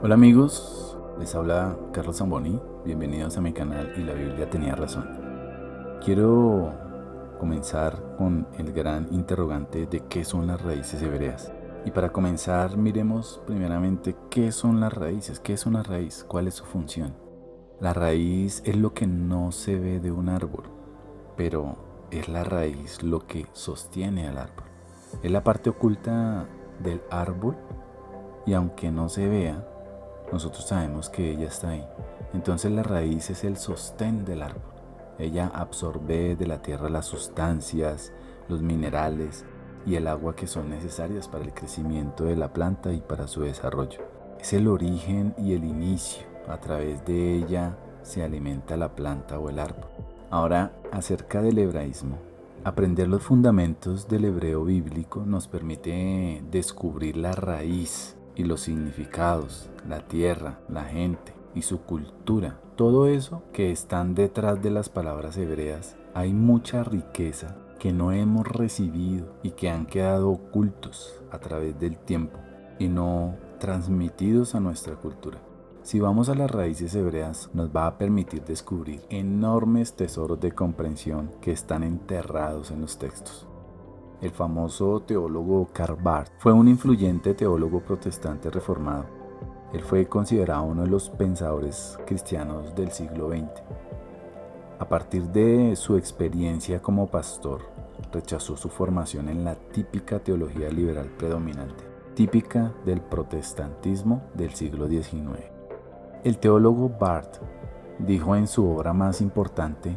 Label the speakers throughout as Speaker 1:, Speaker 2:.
Speaker 1: Hola amigos, les habla Carlos Zamboni, bienvenidos a mi canal y la Biblia tenía razón. Quiero comenzar con el gran interrogante de qué son las raíces hebreas. Y para comenzar miremos primeramente qué son las raíces, qué es una raíz, cuál es su función. La raíz es lo que no se ve de un árbol, pero es la raíz lo que sostiene al árbol. Es la parte oculta del árbol y aunque no se vea, nosotros sabemos que ella está ahí. Entonces la raíz es el sostén del árbol. Ella absorbe de la tierra las sustancias, los minerales y el agua que son necesarias para el crecimiento de la planta y para su desarrollo. Es el origen y el inicio. A través de ella se alimenta la planta o el árbol. Ahora, acerca del hebraísmo. Aprender los fundamentos del hebreo bíblico nos permite descubrir la raíz y los significados, la tierra, la gente y su cultura. Todo eso que están detrás de las palabras hebreas, hay mucha riqueza que no hemos recibido y que han quedado ocultos a través del tiempo y no transmitidos a nuestra cultura. Si vamos a las raíces hebreas, nos va a permitir descubrir enormes tesoros de comprensión que están enterrados en los textos. El famoso teólogo Karl Barth fue un influyente teólogo protestante reformado. Él fue considerado uno de los pensadores cristianos del siglo XX. A partir de su experiencia como pastor, rechazó su formación en la típica teología liberal predominante, típica del protestantismo del siglo XIX. El teólogo Barth dijo en su obra más importante,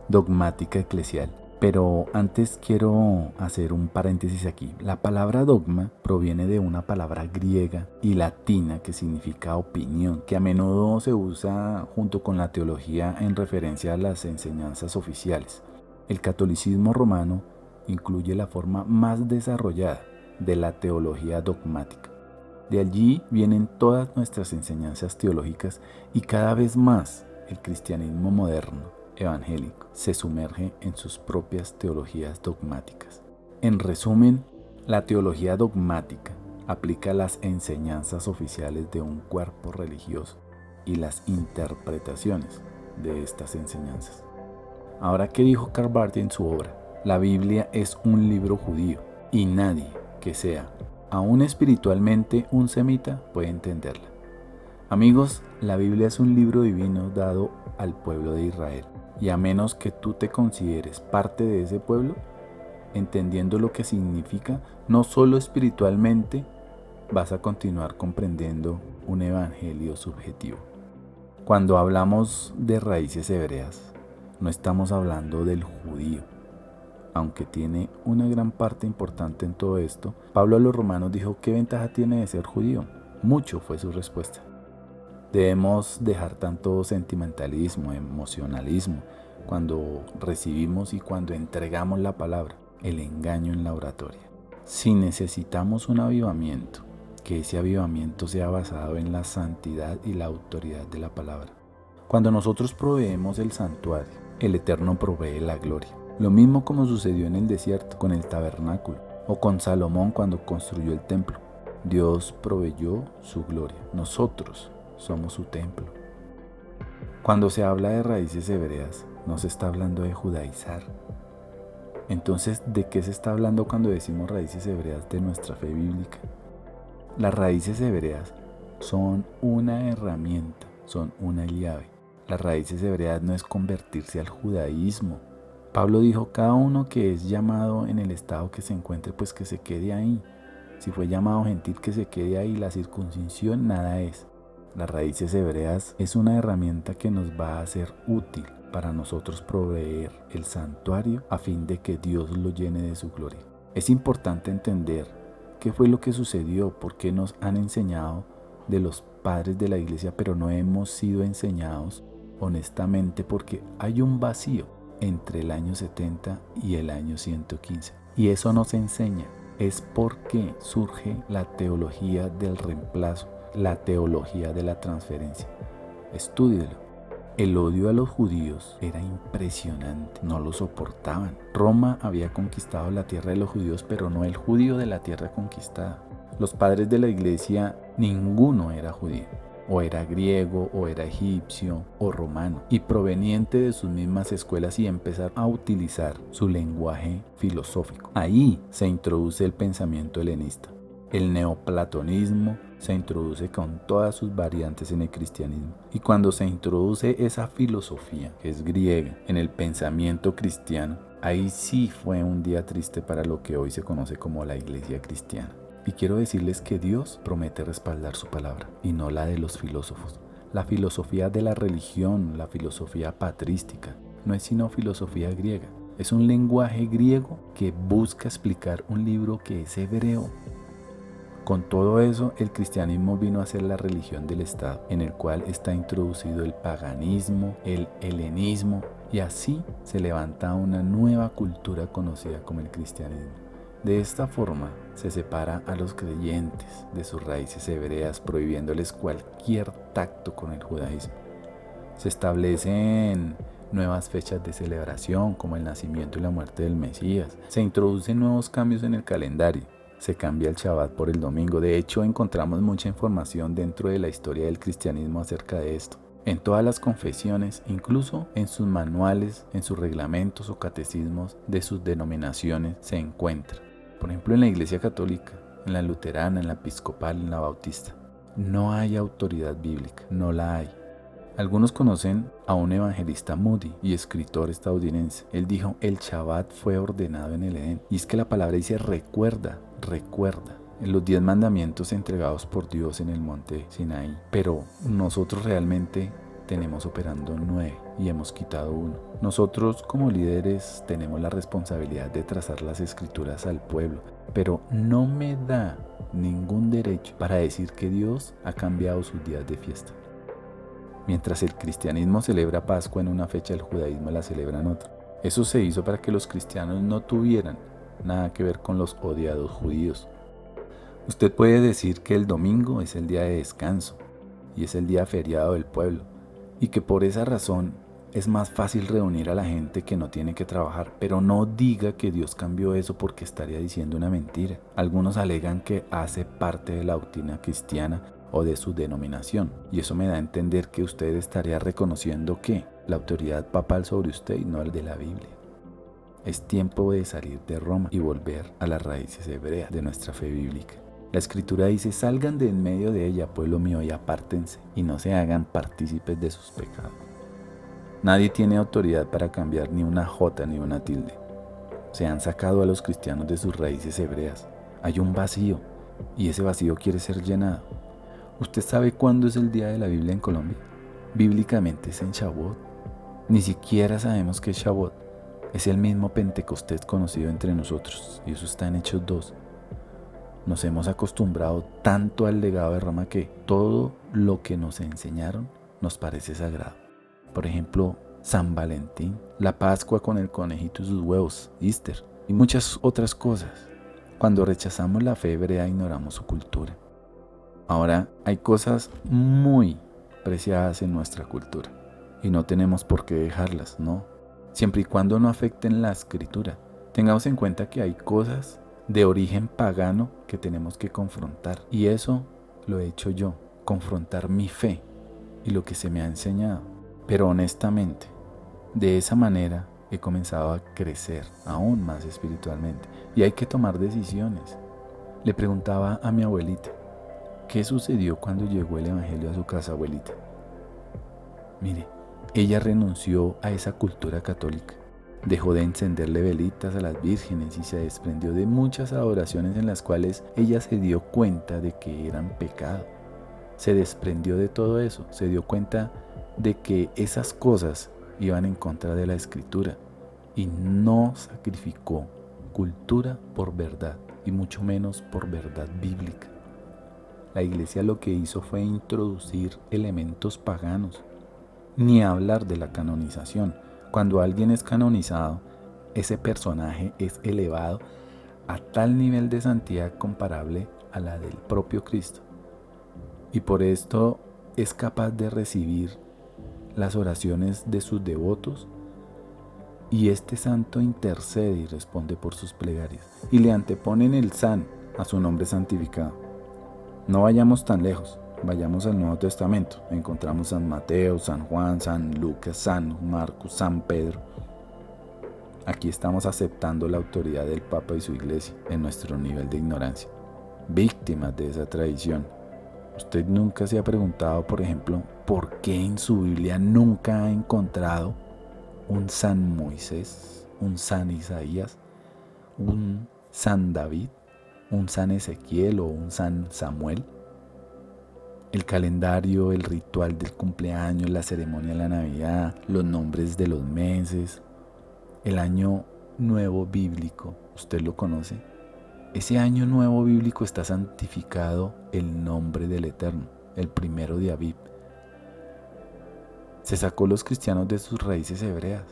Speaker 1: Dogmática Eclesial. Pero antes quiero hacer un paréntesis aquí. La palabra dogma proviene de una palabra griega y latina que significa opinión, que a menudo se usa junto con la teología en referencia a las enseñanzas oficiales. El catolicismo romano incluye la forma más desarrollada de la teología dogmática. De allí vienen todas nuestras enseñanzas teológicas y cada vez más el cristianismo moderno, evangélico, se sumerge en sus propias teologías dogmáticas. En resumen, la teología dogmática aplica las enseñanzas oficiales de un cuerpo religioso y las interpretaciones de estas enseñanzas. Ahora, ¿qué dijo Karl Barth en su obra? La Biblia es un libro judío y nadie que sea aún espiritualmente un semita puede entenderla. Amigos, la Biblia es un libro divino dado al pueblo de Israel, y a menos que tú te consideres parte de ese pueblo, entendiendo lo que significa, no solo espiritualmente, vas a continuar comprendiendo un evangelio subjetivo. Cuando hablamos de raíces hebreas, no estamos hablando del judío, aunque tiene una gran parte importante en todo esto. Pablo a los romanos dijo, ¿qué ventaja tiene de ser judío? Mucho fue su respuesta. Debemos dejar tanto sentimentalismo, emocionalismo, cuando recibimos y cuando entregamos la palabra, el engaño en la oratoria. Si necesitamos un avivamiento, que ese avivamiento sea basado en la santidad y la autoridad de la palabra. Cuando nosotros proveemos el santuario, el Eterno provee la gloria. Lo mismo como sucedió en el desierto con el tabernáculo o con Salomón cuando construyó el templo. Dios proveyó su gloria. Nosotros somos su templo. Cuando se habla de raíces hebreas, no se está hablando de judaizar. Entonces, ¿de qué se está hablando cuando decimos raíces hebreas de nuestra fe bíblica? Las raíces hebreas son una herramienta, son una llave. Las raíces hebreas no es convertirse al judaísmo. Pablo dijo, cada uno que es llamado en el estado que se encuentre, pues que se quede ahí. Si fue llamado gentil, que se quede ahí. La circuncisión nada es. Las raíces hebreas es una herramienta que nos va a ser útil para nosotros proveer el santuario a fin de que Dios lo llene de su gloria. Es importante entender qué fue lo que sucedió, porque nos han enseñado de los padres de la iglesia, pero no hemos sido enseñados honestamente, porque hay un vacío entre el año 70 y el año 115. Y eso no se enseña. Es porque surge la teología del reemplazo, la teología de la transferencia. Estúdielo. El odio a los judíos era impresionante, no lo soportaban. Roma había conquistado la tierra de los judíos, pero no el judío de la tierra conquistada. Los padres de la iglesia, ninguno era judío. O era griego, o era egipcio, o romano, y proveniente de sus mismas escuelas, y empezar a utilizar su lenguaje filosófico. Ahí se introduce el pensamiento helenista. El neoplatonismo se introduce con todas sus variantes en el cristianismo. Y cuando se introduce esa filosofía, que es griega, en el pensamiento cristiano, ahí sí fue un día triste para lo que hoy se conoce como la iglesia cristiana. Y quiero decirles que Dios promete respaldar su palabra y no la de los filósofos. La filosofía de la religión, la filosofía patrística, no es sino filosofía griega. Es un lenguaje griego que busca explicar un libro que es hebreo. Con todo eso, el cristianismo vino a ser la religión del Estado, en el cual está introducido el paganismo, el helenismo, y así se levanta una nueva cultura conocida como el cristianismo. De esta forma se separa a los creyentes de sus raíces hebreas, prohibiéndoles cualquier tacto con el judaísmo. Se establecen nuevas fechas de celebración, como el nacimiento y la muerte del Mesías. Se introducen nuevos cambios en el calendario. Se cambia el Shabbat por el domingo. De hecho, encontramos mucha información dentro de la historia del cristianismo acerca de esto. En todas las confesiones, incluso en sus manuales, en sus reglamentos o catecismos de sus denominaciones, se encuentra. Por ejemplo, en la Iglesia Católica, en la Luterana, en la Episcopal, en la Bautista. No hay autoridad bíblica, no la hay. Algunos conocen a un evangelista Moody y escritor estadounidense. Él dijo, el Shabbat fue ordenado en el Edén. Y es que la palabra dice, recuerda, en los 10 mandamientos entregados por Dios en el monte Sinaí. Pero nosotros realmente tenemos operando 9 y hemos quitado 1. Nosotros como líderes tenemos la responsabilidad de trazar las escrituras al pueblo, pero no me da ningún derecho para decir que Dios ha cambiado sus días de fiesta. Mientras el cristianismo celebra Pascua en una fecha, el judaísmo la celebra en otra. Eso se hizo para que los cristianos no tuvieran nada que ver con los odiados judíos. Usted puede decir que el domingo es el día de descanso y es el día feriado del pueblo, y que por esa razón es más fácil reunir a la gente que no tiene que trabajar, pero no diga que Dios cambió eso, porque estaría diciendo una mentira. Algunos alegan que hace parte de la doctrina cristiana o de su denominación, y eso me da a entender que usted estaría reconociendo que la autoridad papal sobre usted y no el de la Biblia. Es tiempo de salir de Roma y volver a las raíces hebreas de nuestra fe bíblica. La escritura dice, salgan de en medio de ella, pueblo mío, y apártense, y no se hagan partícipes de sus pecados. Nadie tiene autoridad para cambiar ni una jota ni una tilde. Se han sacado a los cristianos de sus raíces hebreas. Hay un vacío, y ese vacío quiere ser llenado. ¿Usted sabe cuándo es el día de la Biblia en Colombia? Bíblicamente es en Shavuot. Ni siquiera sabemos qué es Shavuot. Es el mismo Pentecostés conocido entre nosotros, y eso está en Hechos 2. Nos hemos acostumbrado tanto al legado de Roma que todo lo que nos enseñaron nos parece sagrado. Por ejemplo, San Valentín, la Pascua con el conejito y sus huevos, Easter, y muchas otras cosas. Cuando rechazamos la fe hebrea, ignoramos su cultura. Ahora, hay cosas muy preciadas en nuestra cultura, y no tenemos por qué dejarlas, ¿no? Siempre y cuando no afecten la escritura. Tengamos en cuenta que hay cosas de origen pagano que tenemos que confrontar, y eso lo he hecho yo, confrontar mi fe y lo que se me ha enseñado. Pero honestamente, de esa manera he comenzado a crecer aún más espiritualmente, y hay que tomar decisiones. Le preguntaba a mi abuelita, ¿qué sucedió cuando llegó el evangelio a su casa, abuelita? Mire, ella renunció a esa cultura católica. Dejó de encenderle velitas a las vírgenes y se desprendió de muchas adoraciones en las cuales ella se dio cuenta de que eran pecado. Se desprendió de todo eso, se dio cuenta de que esas cosas iban en contra de la escritura, y no sacrificó cultura por verdad, y mucho menos por verdad bíblica. La iglesia lo que hizo fue introducir elementos paganos, ni hablar de la canonización. Cuando alguien es canonizado, ese personaje es elevado a tal nivel de santidad comparable a la del propio Cristo, y por esto es capaz de recibir las oraciones de sus devotos, y este santo intercede y responde por sus plegarias, y le anteponen el san a su nombre santificado. No vayamos tan lejos, vayamos al Nuevo Testamento. Encontramos San Mateo, San Juan, San Lucas, San Marcos, San Pedro. Aquí estamos aceptando la autoridad del Papa y su Iglesia en nuestro nivel de ignorancia, víctimas de esa tradición. ¿Usted nunca se ha preguntado, por ejemplo, por qué en su Biblia nunca ha encontrado un San Moisés, un San Isaías, un San David, un San Ezequiel o un San Samuel? El calendario, el ritual del cumpleaños, la ceremonia de la Navidad, los nombres de los meses, el año nuevo bíblico, ¿usted lo conoce? Ese año nuevo bíblico está santificado el nombre del Eterno, el primero de Aviv. Se sacó a los cristianos de sus raíces hebreas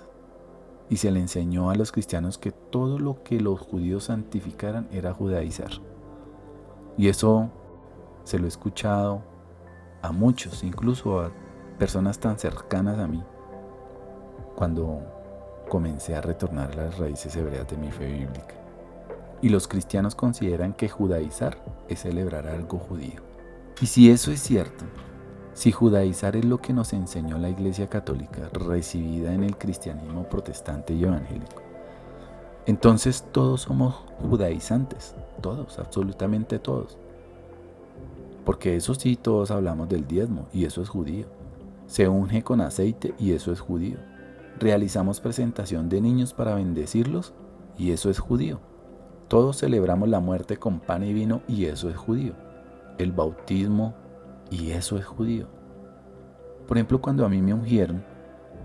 Speaker 1: y se le enseñó a los cristianos que todo lo que los judíos santificaran era judaizar. Y eso se lo he escuchado a muchos, incluso a personas tan cercanas a mí, cuando comencé a retornar a las raíces hebreas de mi fe bíblica. Y los cristianos consideran que judaizar es celebrar algo judío. Y si eso es cierto, si judaizar es lo que nos enseñó la Iglesia Católica, recibida en el cristianismo protestante y evangélico, entonces todos somos judaizantes, todos, absolutamente todos. Porque eso sí, todos hablamos del diezmo y eso es judío. Se unge con aceite y eso es judío. Realizamos presentación de niños para bendecirlos y eso es judío. Todos celebramos la muerte con pan y vino y eso es judío. El bautismo y eso es judío. Por ejemplo, cuando a mí me ungieron,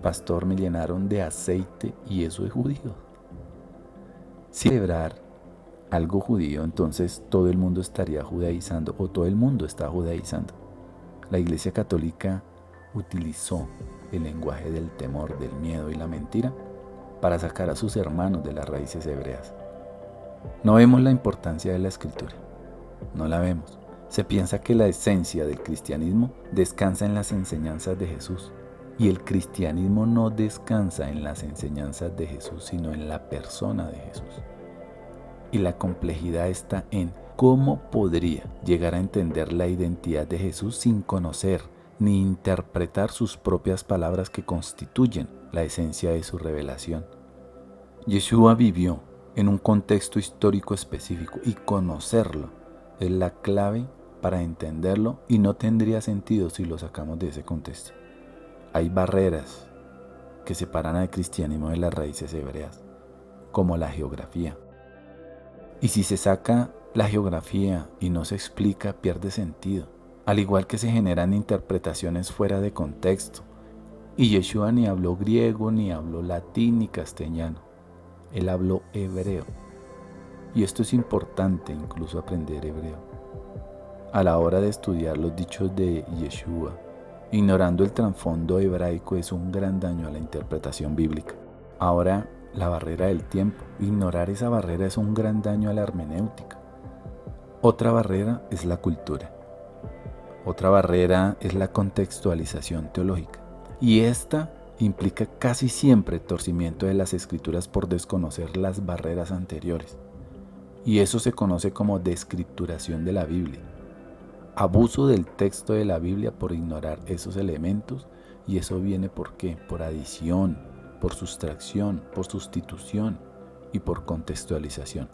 Speaker 1: pastor, me llenaron de aceite y eso es judío. Si celebrar algo judío, entonces todo el mundo estaría judaizando o todo el mundo está judaizando. La Iglesia Católica utilizó el lenguaje del temor, del miedo y la mentira para sacar a sus hermanos de las raíces hebreas. No vemos la importancia de la Escritura, no la vemos. Se piensa que la esencia del cristianismo descansa en las enseñanzas de Jesús. Y el cristianismo no descansa en las enseñanzas de Jesús, sino en la persona de Jesús. Y la complejidad está en cómo podría llegar a entender la identidad de Jesús sin conocer ni interpretar sus propias palabras que constituyen la esencia de su revelación. Yeshua vivió en un contexto histórico específico y conocerlo es la clave para entenderlo y no tendría sentido si lo sacamos de ese contexto. Hay barreras que separan al cristianismo de las raíces hebreas, como la geografía. Y si se saca la geografía y no se explica, pierde sentido. Al igual que se generan interpretaciones fuera de contexto. Y Yeshua ni habló griego, ni habló latín, ni castellano. Él habló hebreo. Y esto es importante, incluso aprender hebreo. A la hora de estudiar los dichos de Yeshua, ignorando el trasfondo hebraico es un gran daño a la interpretación bíblica. Ahora, la barrera del tiempo. Ignorar esa barrera es un gran daño a la hermenéutica. Otra barrera es la cultura. Otra barrera es la contextualización teológica. Y esta implica casi siempre torcimiento de las escrituras por desconocer las barreras anteriores. Y eso se conoce como descripturación de la Biblia. Abuso del texto de la Biblia por ignorar esos elementos, y eso viene ¿por qué? Por adición, por sustracción, por sustitución y por contextualización.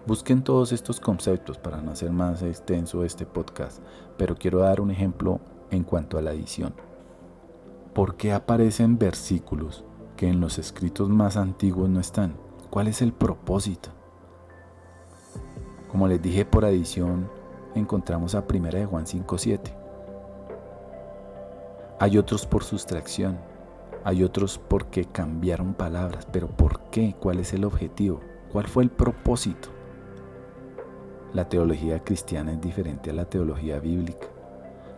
Speaker 1: Busquen todos estos conceptos para no hacer más extenso este podcast, pero quiero dar un ejemplo en cuanto a la adición. ¿Por qué aparecen versículos que en los escritos más antiguos no están? ¿Cuál es el propósito? Como les dije, por adición encontramos a 1 de Juan 5:7. Hay otros por sustracción, hay otros porque cambiaron palabras, pero ¿por qué? ¿Cuál es el objetivo? ¿Cuál fue el propósito? La teología cristiana es diferente a la teología bíblica.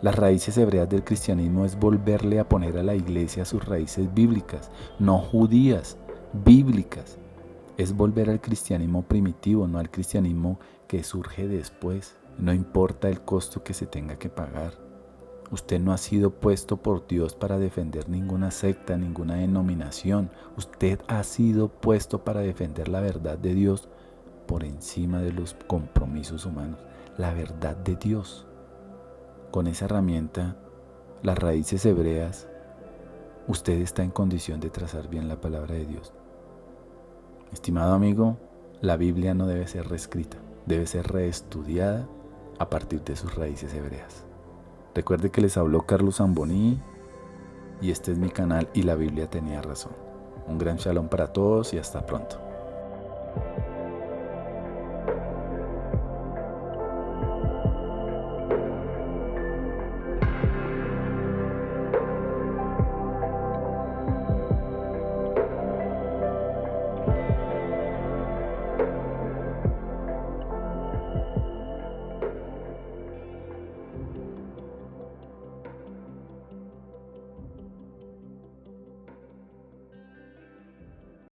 Speaker 1: Las raíces hebreas del cristianismo es volverle a poner a la iglesia sus raíces bíblicas, no judías, bíblicas. Es volver al cristianismo primitivo, no al cristianismo que surge después. No importa el costo que se tenga que pagar. Usted no ha sido puesto por Dios para defender ninguna secta, ninguna denominación. Usted ha sido puesto para defender la verdad de Dios por encima de los compromisos humanos. La verdad de Dios. con esa herramienta, las raíces hebreas, usted está en condición de trazar bien la palabra de Dios. Estimado amigo, la Biblia no debe ser reescrita, debe ser reestudiada a partir de sus raíces hebreas. Recuerde que les habló Carlos Zamboni y este es mi canal y la Biblia tenía razón. Un gran shalom para todos y hasta pronto.